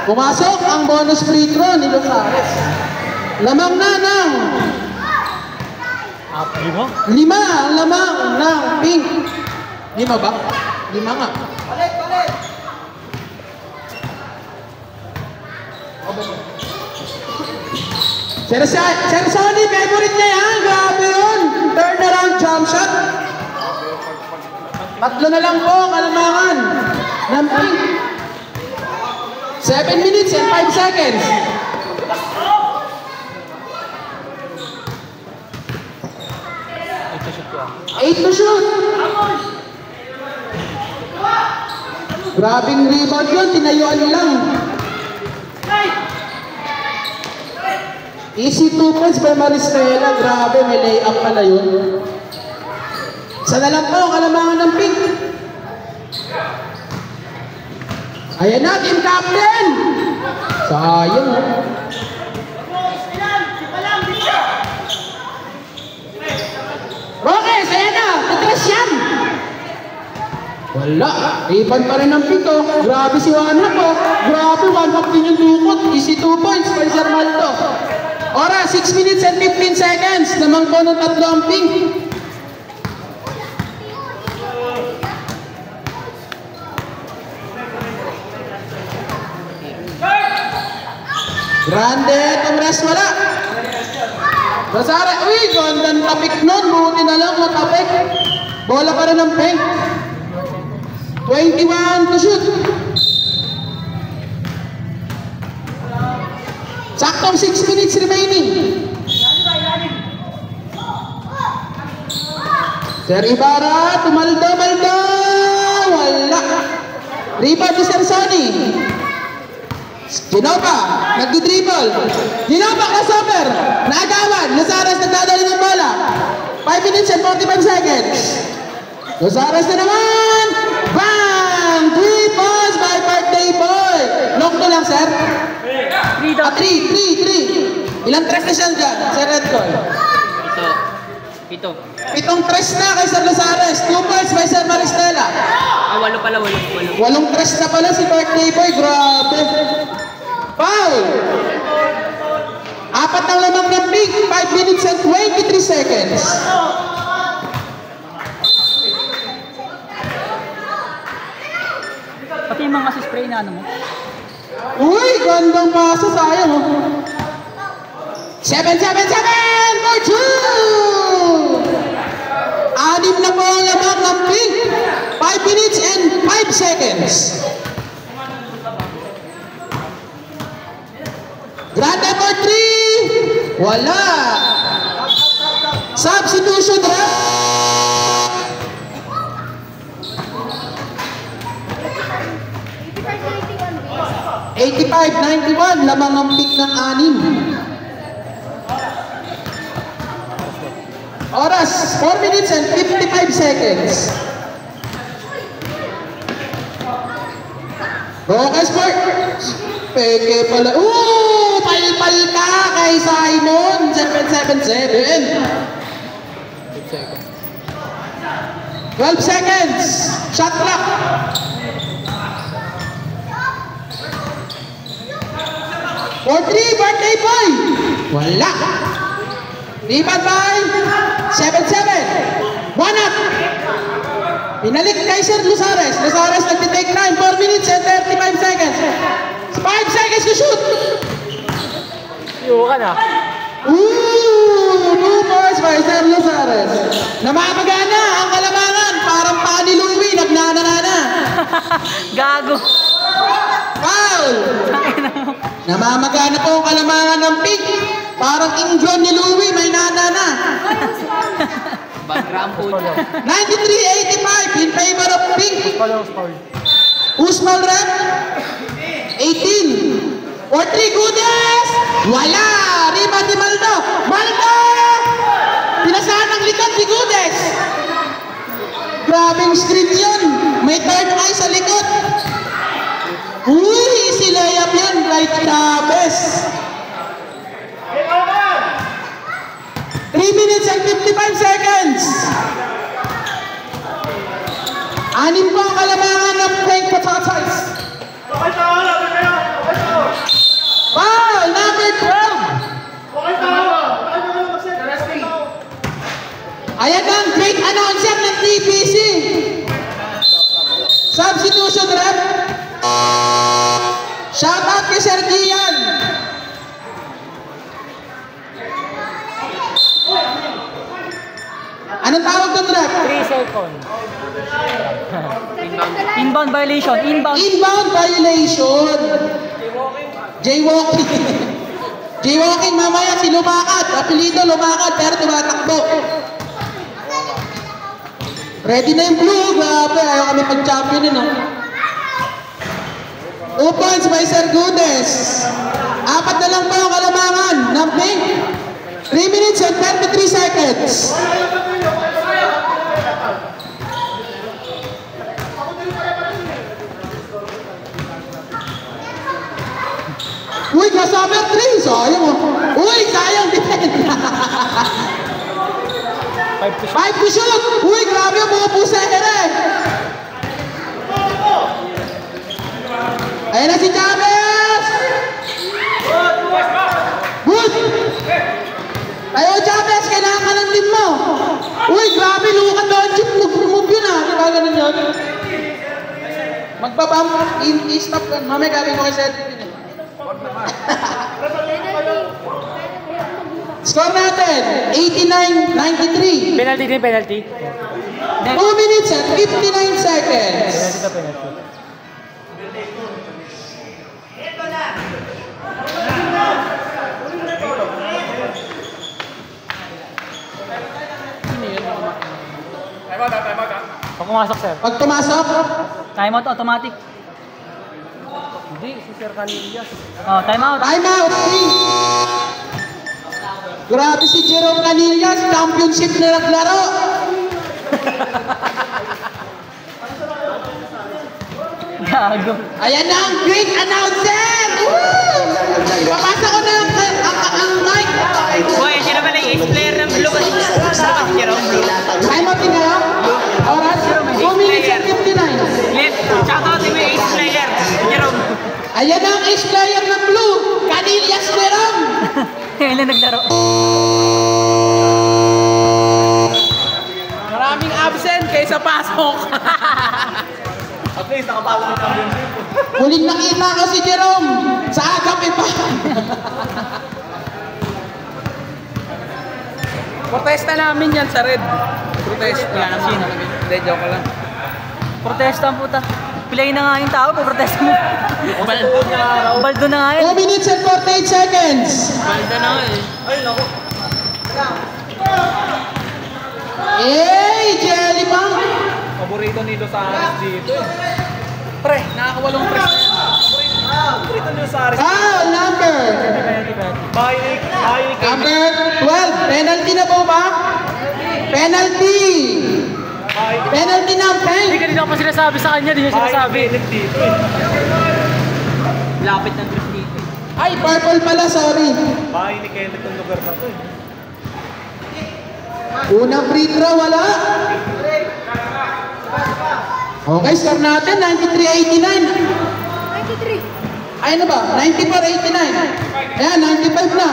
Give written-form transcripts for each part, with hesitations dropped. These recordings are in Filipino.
Pumasok ang bonus free throw ni Losares. Lamang na ng 5 ang lamang ng pink. 5 ba? 5 nga. Palit! Sersoni, favorite niya yan. Grabe yun. Turn around jump shot. 3 na lang po ang alamangan ng pink. 7 minutes and 5 seconds. 8 to shoot. Grabing rebound yun, tinayuan lang. Easy 2 points by Maristela. Grabe, may layup pala yun. Isa na lang po ang kalamangan ng pink. Ayan na, team captain! Sayang. Roques, ayan na! Atras yan! Wala. Rebound pa rin ang pito. Grabe si Juana po. Grabe, 115 yung dukot. Easy 2 points by Sir Malto. Oras, 6 minutes and 15 seconds. Namang po ng 3 ang pink. Grande, itong rest wala. Basara, uy, gandang tapik nun. Buti na lang matapik. Bola pa rin ng pink. 21 to shoot. Saktong 6 minutes remaining. Sir Ibarra, tumaldo. Wala. Rebound ni Sir Sonny. Ginova, nagdi-dribble. Ginova, crossover. Naagawan. Losares nagdadali ng bola. 5 minutes and 45 seconds. Losares na naman. Bang! 3 points by Birthday Boy. Long to lang, sir. 3. Ilang tres na siya dyan, Sir Redcon? 7. 7 tres na kay Sir Losares. 2 points by Sir Maristela. 8 pala, 8. 8 tres na pala si Birthday Boy. Grabe. Foul! 4 ang lamang ng pink. 5 minutes and 23 seconds. Pati yung mga spray na ano mo. Uy, gandang pasa, sayang. 7 for 2! 6 na po ang lamang ng pink. 5 minutes and 5 seconds. Grande for 3! Wala! Substitution ref! 85-91, lamang ng pick ng 6. Oras, 4 minutes and 55 seconds. Roques Sport. Peke pala. Palpal ka kay Simon. 7-7-7. 12 seconds. Shot clock. 4-3, Birthday Boy. Wala. Rebound by 7-7. 1 up. Pinalik kay Sir Losares. Losares nagtitake time. 4 minutes and 35 seconds. 5 seconds to shoot. Iwo ka na. 2 points by Sir Losares. Namamagana ang kalamangan. Parang paa ni Louie. Nagnanana. Gago. Foul. Namamagana po ang kalamangan ng pink. Parang ingrown ni Louie. May nanana. Background po niya. 93-85 in favor of pink. Usmal rep. 18. 4-3 Gudes. Wala. Rebound ni Maldo. Maldo! Pinasahan ang likod ni Gudes. Grabing screen yun. May third eye sa likod. Uy, easy layup yun. Right Chavez. 3 minutes and 55 seconds. 6 po ang kalamangan ng Pink Potatoes. Shout out kay Sir Gian. Anong tawag doon, Rep? 3 seconds. Inbound violation. Inbound. Inbound violation. Jaywalking. Jaywalking, mamaya si Lumakad. Apelido Lumakad, pero tumatakbo. Ready na yung blue. Grabe, ayaw kami pag-champion yun, no? 2 points by Sir Gudes. 4 na lang pa yung kalamangan ng pink. 3 minutes and 33 seconds. Uy, kasama 3. Sayang mo. Uy, sayang din. 5 to shoot. Uy, grabe yung mga pusa eh. Ayan na si Chavez. Good. Ayo Chavez, kailangan ka ng team mo. Uy, grabe, Luka Doncic. Move yun ah. Diba ganun yun? Magbabam, i-stop ka. Mamaya gawin mo kay Cedric yun eh. Score natin, 89-93. Penalty din, penalty. 2 minutes and 59 seconds. Penalty ka, penalty. Pag pumasok, sir. Pag tumasok, Time out, automatic. Hindi, si Sir Canillas. Oh, time out. time out. Grabe si Jerome Canillas, championship na naglaro. Gago. Ayan na ang great announcer! Woo! Papasa ko na ang mic. Boy, sino ba lang ace-player ng blue? Sino Jerome Blue? Time out din kayo? Oras? 2 minutes and 59. Clip, shoutout din may ace-player. Jerome. Ayan na ang ex-player ng blue, Canillas Jerome. Kailan naglaro? Maraming absent kaysa pasok. At least nakapasok ng championship. Huling nakita ko si Jerome sa agape pa. Protesta namin yan sa red. Protesta. Wala na sino. Hindi, joke lang. Protesta ang puta. Pilay na nga yung tao, protesta mo. Baldo na nga yun. 2 minutes and 48 seconds. Baldo na nga eh. Ay, naku. Hey, Jelly Pang. Paborito ni Los Ares dito eh. Pre, nakakawalong press na yan. Paborito ni Los Ares. Foul number. Number 12. Penalty na po ba? Penalty. Penalty ng Peng. Hindi kanina ko pa sinasabi sa kanya, di niya sinasabi. Dito eh. Lapit ng drift dito. Ay, purple pala, sorry. Bahay ni Kenneth ang lugar na to eh. Unang free throw, wala. Okay, score natin, 93-89. 93. Ay, ano ba? 94-89. Ayan, 95 na.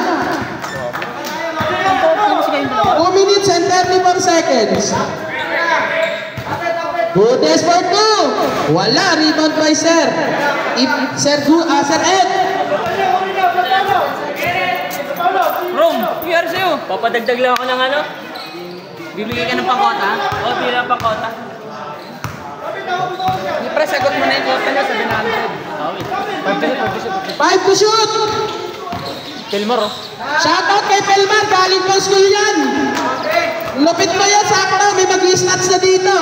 2 minutes and 34 seconds. Good for 2. Wala, rebound by Sir. Sir Ed. Rom, PR sa'yo. Papadagdag lang ako ng ano? Bibigay ka ng pangkota? Oo, bibigay ng pangkota. Pre, sagot mo na yung kota niya sa 5 700. to shoot. Pelmar, oh. Shoutout kay Pelmar. Galing pa school yan. Lupit mo yan, sakto. May mag-stats na dito.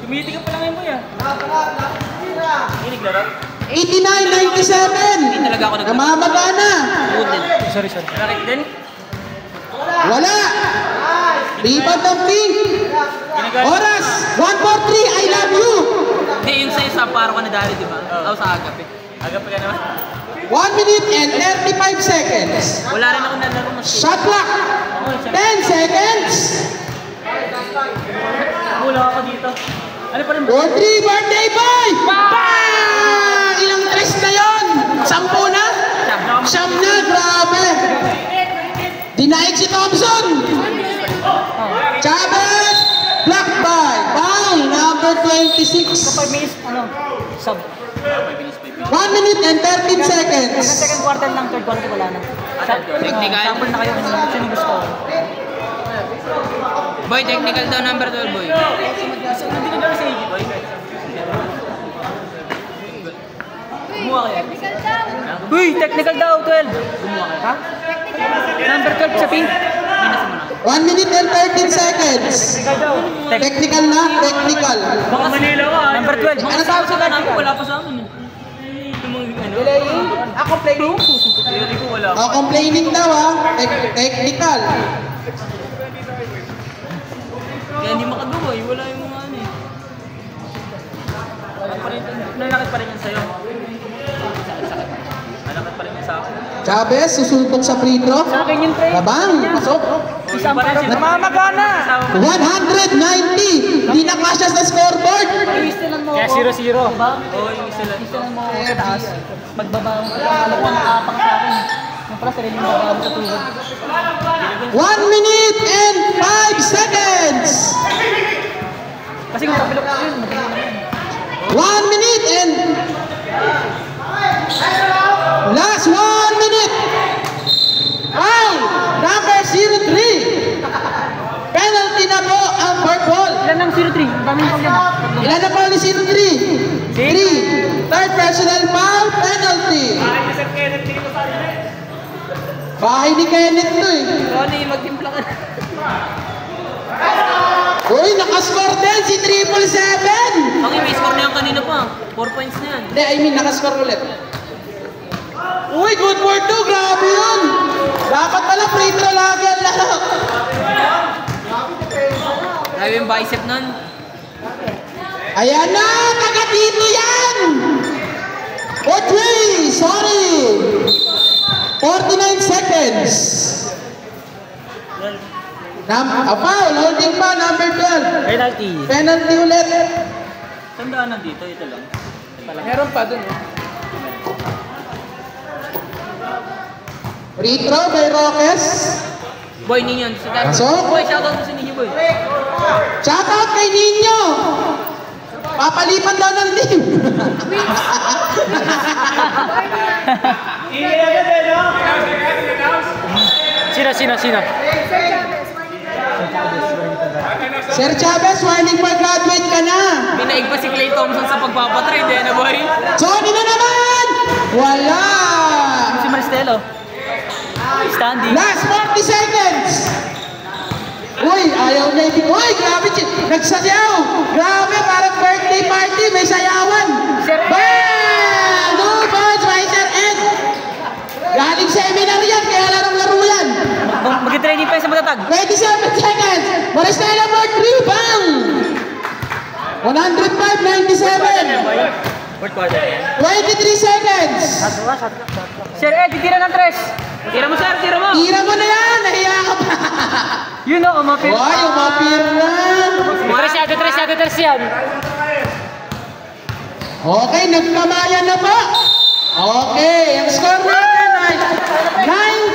Tumiti ka pa lang yun mo yan. Hindi naglaro? 89-97. Talaga ako Namamaga na. Good din. Sorry. Bakit din? Wala. Rebound ng Pink. Oras. 1-4-3. I love you. Hindi, yung sa isa, parang ka nadali, di ba? Oo, sa agape. Agape ka naman? 1 minute and 35 seconds. Wala rin ako nalaro mas. Shot clock. 10 seconds. Wala ako dito. Ano pa rin ba? 4-3 birthday boy. Bang! Ilang tres na yon? 10 na? Siyam na. Grabe. Dinaig si Thompson. Chavez. Blocked by foul number 20. 26. minutes, sub. 1 minute and 13 seconds. Second quarter lang, third quarter wala na. Technical. Sample na kayo kung sino yung gusto. Boy, technical daw number 12, boy. Nandito na sa 80, boy. Gumawa kaya. Technical daw. Uy, technical daw, 12. Gumawa kaya. Ha? Number 12 sa pink. 1 minute and 13 seconds. Technical na, technical. Baka Manila ka. Number 12. Ano tawag sa technical? Wala pa sa amin. Delaying? Ako playing. Theory ko wala. Oh, complaining daw technical. Kaya hindi makagawa, wala yung mga ano eh. Nalakit pa rin yan sa'yo. Nalakit pa rin yan sa akin. Chavez, susuntok sa free throw. Sa akin yung trade. Labang, pasok. Isang pa rin siya. Namamagana! 190. Di na kasya sa scoreboard. Kaya 0-0. Diba? Oo, yung isa lang. Isa lang mo sa taas. Pagbaba mo, alam ko nakapang sa akin. Yung pala sarili mo bababa mo sa tuhod. 1 minute and 5 seconds. Kasi kung kapilok ko yun, magiging na yun. 1 minute and last 1 minute. Foul, number 03. Penalty na po ang fourth ball. Ilan ng 0-3? Ang daming pang yan. Ilan na po ni 03? 3. Third personal foul, penalty. Bahay ni Kenneth to eh. Ronnie, magtimpla ka na. Uy, nakascore din si 777. Okay, may score na yan kanina pa. 4 points na yan. Hindi, I mean, nakascore ulit. Uy, good for 2. Grabe yun. Dapat pala free throw lagi ang laro. Grabe yung bicep nun. Ayan na, taga dito yan. Oh, 3, sorry. 49 seconds. Foul, holding pa, number 12. Penalty. Penalty ulit. Tandaan na dito, ito lang. Meron pa dun. Free throw by Roques. Boy, Ninyon. Pasok. Boy, shoutout mo si Ninyo, boy. Shoutout kay Nino. Papalipan daw ng team. Sino? Sir Chavez, warning for graduate ka na. Pinaig pa si Clay Thompson sa pagpapatrade, eh, na boy? Johnny na naman! Wala! Si Marcelo. Standing. Last 40 seconds! Uy, ayaw niya ibig. Uy, grabe, nagsayaw! Grabe, parang birthday party, may sayawan! Bam! No balls by Sir Ed! Galing seminar yan, kaya larong-laro yan! Mag-training pa sa matatag. 27 seconds! Maristela for 3, bang! 105-97! Fourth quarter. 23 seconds! Sir Ed, tira ng 3. Tira mo, sir, tira mo. Tira mo na yan! Nahiya ka pa! Yun o, umapir. Uy, umapir na! Tres yan. Okay, nagkamayan na po! Okay, ang score natin ay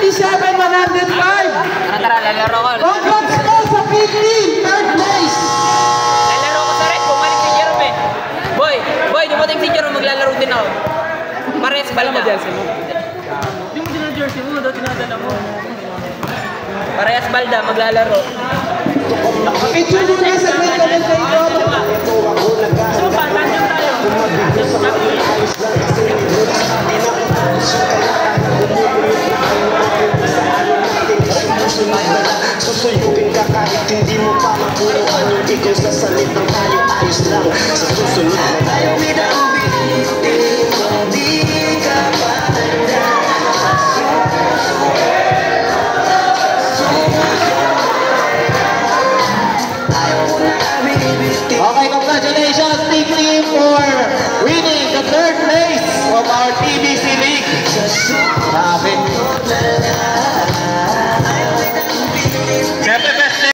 97-105! Tara, lalaro ko. Congrats po sa 15, third place! Lalaro ko sa red, bumalik si Jerome, eh. Boy, dumating si Jerome, maglalaro din ako. Pares, balda. Hindi mo din jersey mo, daw tinadala mo. Parehas balda, maglalaro. Picture mo na sa great commentator! So, pantandem tayo. Susuyuin ka kahit hindi mo pa makuha anong ikaw sa salitang tayo ayos lang. Sa susunod na tayo pinaubitin mo, di ka pa handa. Okay, congratulations team for winning the third place of our TBC League.